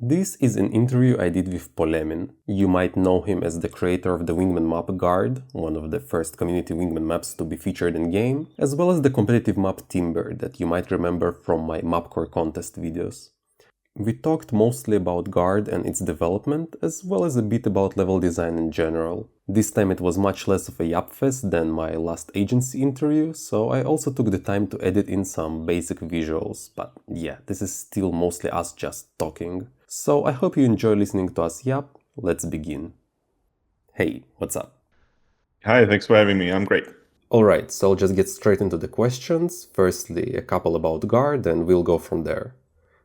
This is an interview I did with Polemin. You might know him as the creator of the Wingman map Guard, one of the first community Wingman maps to be featured in-game, as well as the competitive map Timber that you might remember from my Mapcore contest videos. We talked mostly about Guard and its development, as well as a bit about level design in general. This time it was much less of a yapfest than my last agency interview, so I also took the time to edit in some basic visuals, but yeah, this is still mostly us just talking. So I hope you enjoy listening to us yap. Let's begin. Hey, what's up? Hi, thanks for having me. I'm great. Alright, so I'll just get straight into the questions. Firstly, a couple about Guard, and we'll go from there.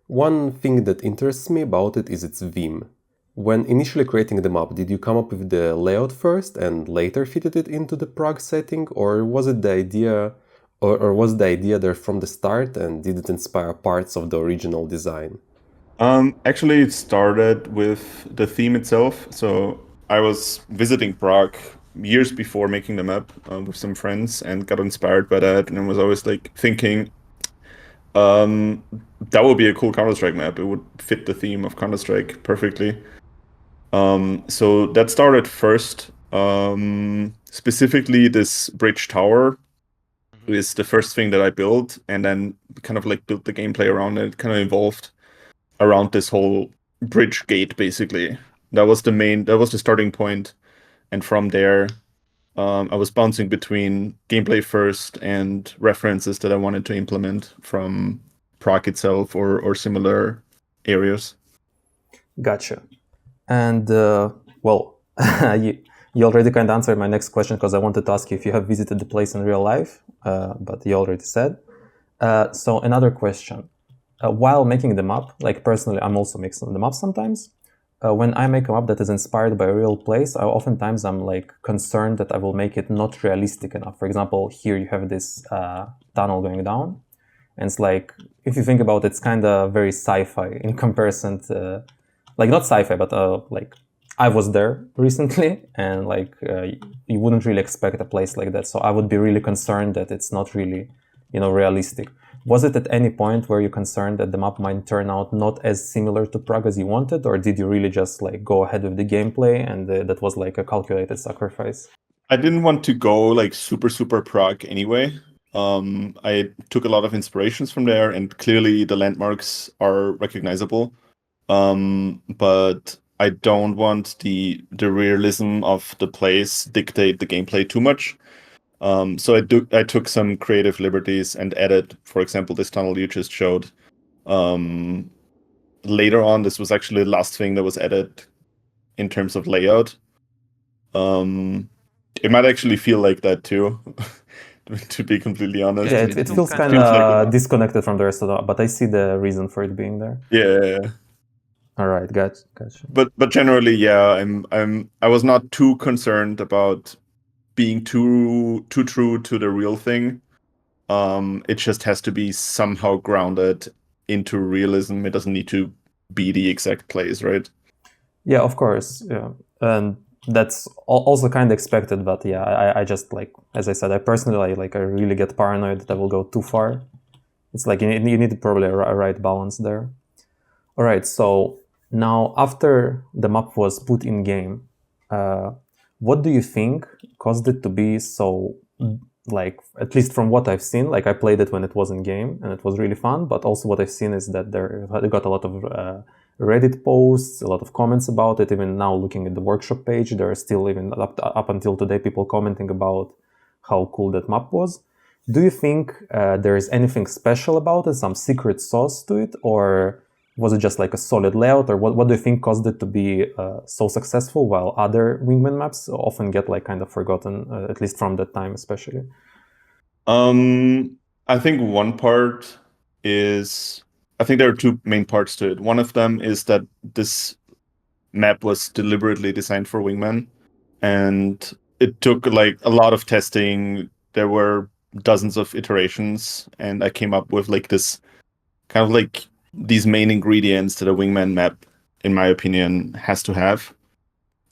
One thing that interests me about it is its theme. When initially creating the map, did you come up with the layout first and later fitted it into the Prague setting, or was it the idea, or was the idea there from the start, and did it inspire parts of the original design? Actually, it started with the theme itself. So I was visiting Prague years before making the map with some friends and got inspired by that. And I was always like thinking, that would be a cool Counter-Strike map. It would fit the theme of Counter-Strike perfectly. So that started first. Specifically, this bridge tower is the first thing that I built, and then kind of like built the gameplay around it. It kind of evolved around this whole bridge gate, basically. That was the starting point, and from there, I was bouncing between gameplay first and references that I wanted to implement from Prague itself or similar areas. Gotcha. And well, you already kind of answered my next question because I wanted to ask you if you have visited the place in real life, but you already said. So another question. While making the map, like personally, I'm also making the map sometimes. When I make a map that is inspired by a real place, oftentimes I'm like concerned that I will make it not realistic enough. For example, here you have this tunnel going down, and it's like, if you think about it, it's kind of very sci-fi in comparison to, like not sci-fi, but like I was there recently, and like you wouldn't really expect a place like that. So I would be really concerned that it's not really, realistic. Was it at any point where you're concerned that the map might turn out not as similar to Prague as you wanted, or did you really just like go ahead with the gameplay and that was like a calculated sacrifice? I didn't want to go like super Prague anyway. I took a lot of inspirations from there, and clearly the landmarks are recognizable. But I don't want the realism of the place dictate the gameplay too much. So I took some creative liberties and added, for example, this tunnel you just showed. Later on, this was actually the last thing that was added in terms of layout. It might actually feel like that too, to be completely honest. Yeah, it feels kind feels of like disconnected from the rest of the, but I see the reason for it being there. yeah. All right, gotcha. But generally, yeah, I was not too concerned about being too true to the real thing. It just has to be somehow grounded into realism. It doesn't need to be the exact place, right? Yeah, of course. Yeah, and that's also kind of expected. But yeah, I just like, as I said, I personally I really get paranoid that I will go too far. It's like you need probably a right balance there. All right, so now after the map was put in game, what do you think caused it to be so, like, at least from what I've seen, like I played it when it was in game and it was really fun, but also what I've seen is that it got a lot of Reddit posts, a lot of comments about it. Even now looking at the workshop page, there are still, even up until today, people commenting about how cool that map was. Do you think there is anything special about it, some secret sauce to it, or was it just like a solid layout, or what do you think caused it to be so successful while other Wingman maps often get like kind of forgotten, at least from that time especially? I think one part is, I think there are two main parts to it. One of them is that this map was deliberately designed for Wingman, and it took like a lot of testing. There were dozens of iterations, and I came up with like this kind of like these main ingredients that a Wingman map, in my opinion, has to have.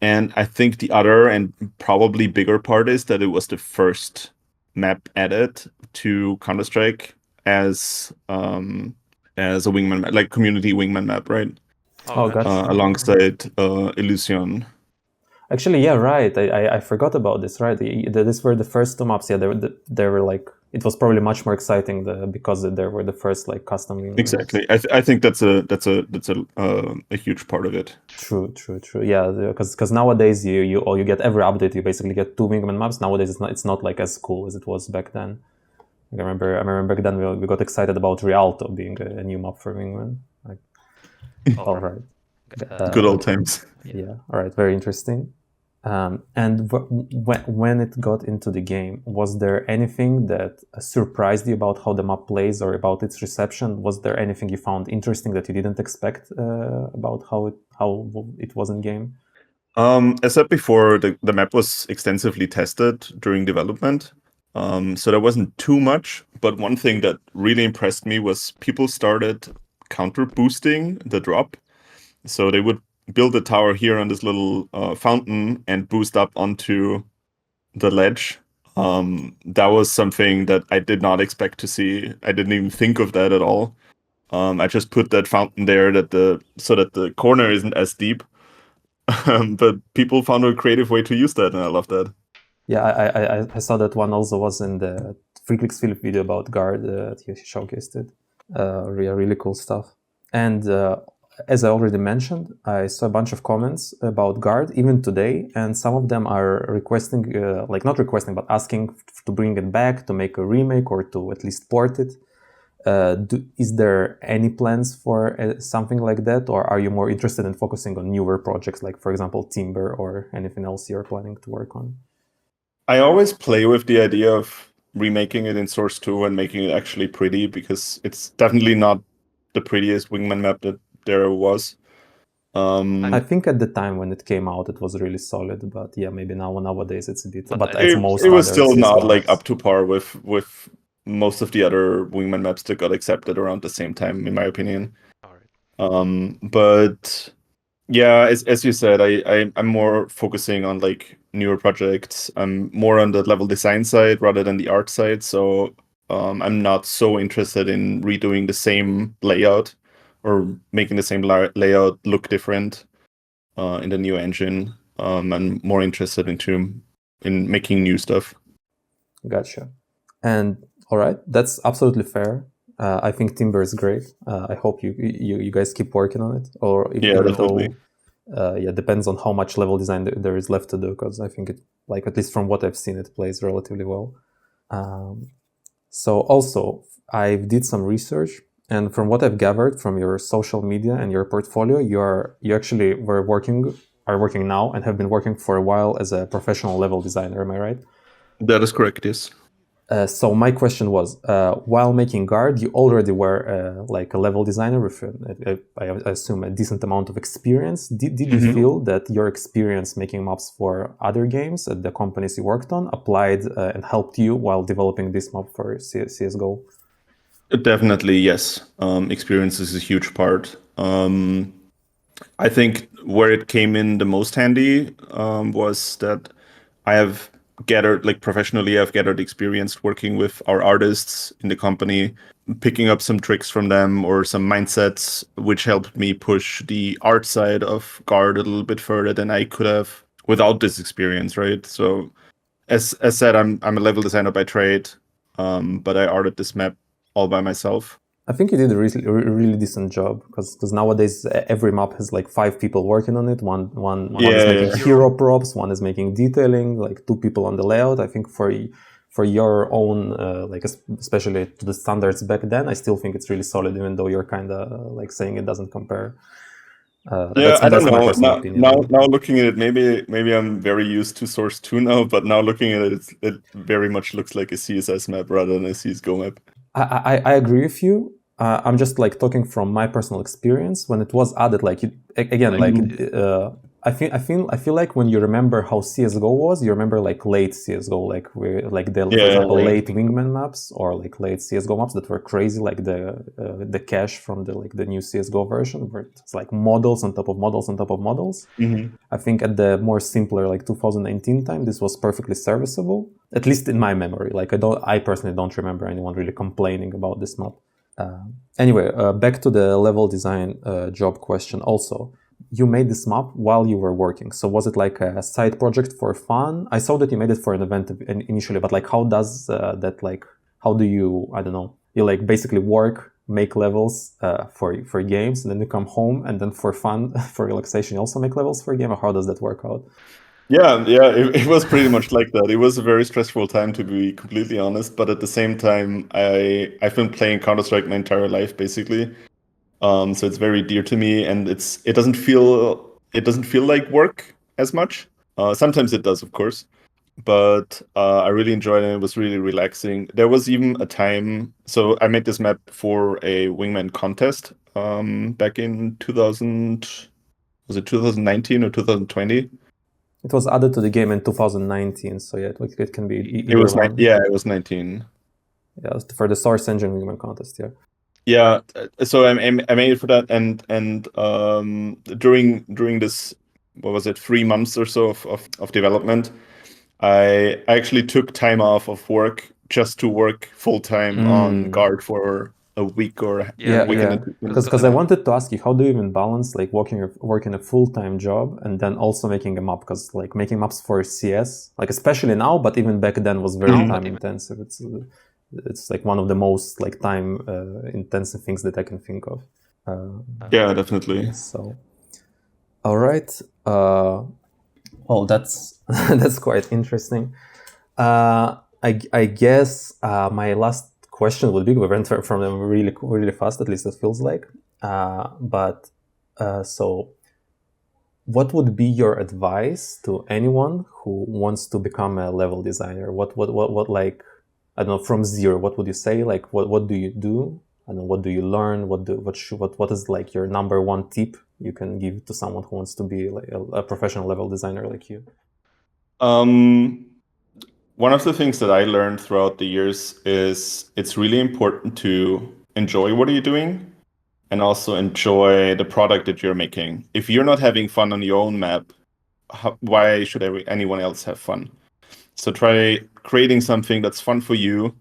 And I think the other and probably bigger part is that it was the first map added to Counter-Strike as a Wingman map, like community Wingman map, right? Oh, gotcha. alongside Illusion. Actually, yeah, right. I forgot about this. Right, these were the first two maps. Yeah, they were like, it was probably much more exciting because they were the first like custom Wingman Exactly. maps. I think that's a huge part of it. True. Yeah, because nowadays you get every update. You basically get two Wingman maps. Nowadays it's not like as cool as it was back then. I remember back then we got excited about Rialto being a new map for Wingman. Like, all right. Good old times. Yeah. All right. Very interesting. And when it got into the game, was there anything that surprised you about how the map plays or about its reception? Was there anything you found interesting that you didn't expect about how it was in game? As said before, the map was extensively tested during development, so there wasn't too much. But one thing that really impressed me was people started counter boosting the drop. So they would build a tower here on this little fountain and boost up onto the ledge. That was something that I did not expect to see. I didn't even think of that at all. I just put that fountain there so that the corner isn't as deep. But people found a creative way to use that, and I love that. Yeah, I saw that one also was in the Freeclicks Philip video about Guard. He showcased it. Really cool stuff. And as I already mentioned, I saw a bunch of comments about Guard even today, and some of them are requesting, not requesting, but asking to bring it back, to make a remake, or to at least port it. Is there any plans for something like that, or are you more interested in focusing on newer projects, like, for example, Timber or anything else you're planning to work on? I always play with the idea of remaking it in Source 2 and making it actually pretty, because it's definitely not the prettiest Wingman map that there was. I think at the time when it came out, it was really solid, but yeah, maybe nowadays it's a bit. But it was still not like up to par with most of the other Wingman maps that got accepted around the same time, in my opinion. But yeah, as you said, I'm more focusing on like newer projects. I'm more on the level design side rather than the art side. So I'm not so interested in redoing the same layout or making the same layout look different in the new engine. I'm more interested in making new stuff. Gotcha. And all right, that's absolutely fair. I think Timber is great. I hope you guys keep working on it, or definitely. Depends on how much level design there is left to do, because I think it, like, at least from what I've seen, it plays relatively well. So also, I did some research, and from what I've gathered from your social media and your portfolio, you actually are working now and have been working for a while as a professional level designer. Am I right? That is correct. Yes. So my question was, while making Guard, you already were like a level designer with, I assume, a decent amount of experience. Did you feel that your experience making maps for other games at the companies you worked on applied and helped you while developing this map for CSGO? Definitely, yes. Experience is a huge part. I think where it came in the most handy was that I have gathered, like professionally, I've gathered experience working with our artists in the company, picking up some tricks from them or some mindsets, which helped me push the art side of Guard a little bit further than I could have without this experience, right? So, as said, I'm a level designer by trade, but I arted this map all by myself. I think you did a really decent job, because nowadays every map has like 5 people working on it. One is making hero props, one is making detailing, like 2 people on the layout. I think for your own, like especially to the standards back then, I still think it's really solid, even though you're kind of like saying it doesn't compare. I don't know. Now looking at it, maybe I'm very used to Source 2 now, but now looking at it, it very much looks like a CSS map rather than a CSGO map. I agree with you. I'm just like talking from my personal experience when it was added. Like I feel like when you remember how CS:GO was, you remember like late CS:GO, for example, late Wingman maps or like late CS:GO maps that were crazy, like the cache from the new CS:GO version, where it's like models on top of models on top of models. Mm-hmm. I think at the more simpler like 2019 time, this was perfectly serviceable, at least in my memory. Like I personally don't remember anyone really complaining about this map. Anyway, back to the level design job question. Also, you made this map while you were working. So was it like a side project for fun? I saw that you made it for an event initially, but like, how does that like? How do you? I don't know. You like basically work, make levels for games, and then you come home, and then for fun, for relaxation, you also make levels for a game. Or how does that work out? Yeah, it was pretty much like that. It was a very stressful time, to be completely honest. But at the same time, I've been playing Counter-Strike my entire life, basically. So it's very dear to me, and it doesn't feel like work as much. Sometimes it does, of course, but I really enjoyed it. It was really relaxing. There was even a time, so I made this map for a Wingman contest back in 2000. Was it 2019 or 2020? It was added to the game in 2019, so yeah, it can be either It was one. it was 19. Yeah, for the Source Engine Wingman contest. Yeah. Yeah, so I made it for that, and during this, what was it, 3 months or so of development, I actually took time off of work just to work full time on Guard for a week or Yeah, a week yeah. and a Because I wanted to ask you, how do you even balance like working a full-time job and then also making a map? Because like making maps for CS, like especially now, but even back then was very time intensive. It's like one of the most like time intensive things that I can think of. Yeah, definitely. So, all right. Well, that's that's quite interesting. I guess my last question would be, we went from them really fast, at least it feels like. So what would be your advice to anyone who wants to become a level designer? What like, I don't know, from zero, what would you say? Like, what do you do? I don't know, what do you learn? What is like your number one tip you can give to someone who wants to be like a professional level designer like you? One of the things that I learned throughout the years is it's really important to enjoy what you're doing and also enjoy the product that you're making. If you're not having fun on your own map, why should anyone else have fun? So try creating something that's fun for you,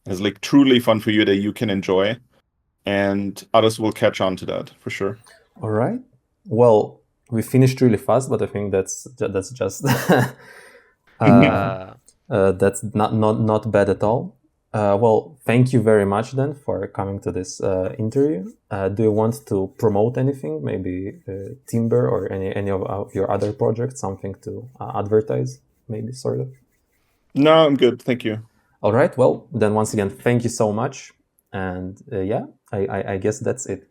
is like truly fun for you, that you can enjoy, and others will catch on to that for sure. All right. Well, we finished really fast, but I think that's just that's not bad at all. Well, thank you very much then for coming to this interview. Do you want to promote anything, maybe Timber or any of your other projects, something to advertise, maybe, sort of? No, I'm good. Thank you. All right. Well, then once again, thank you so much. And yeah, I guess that's it.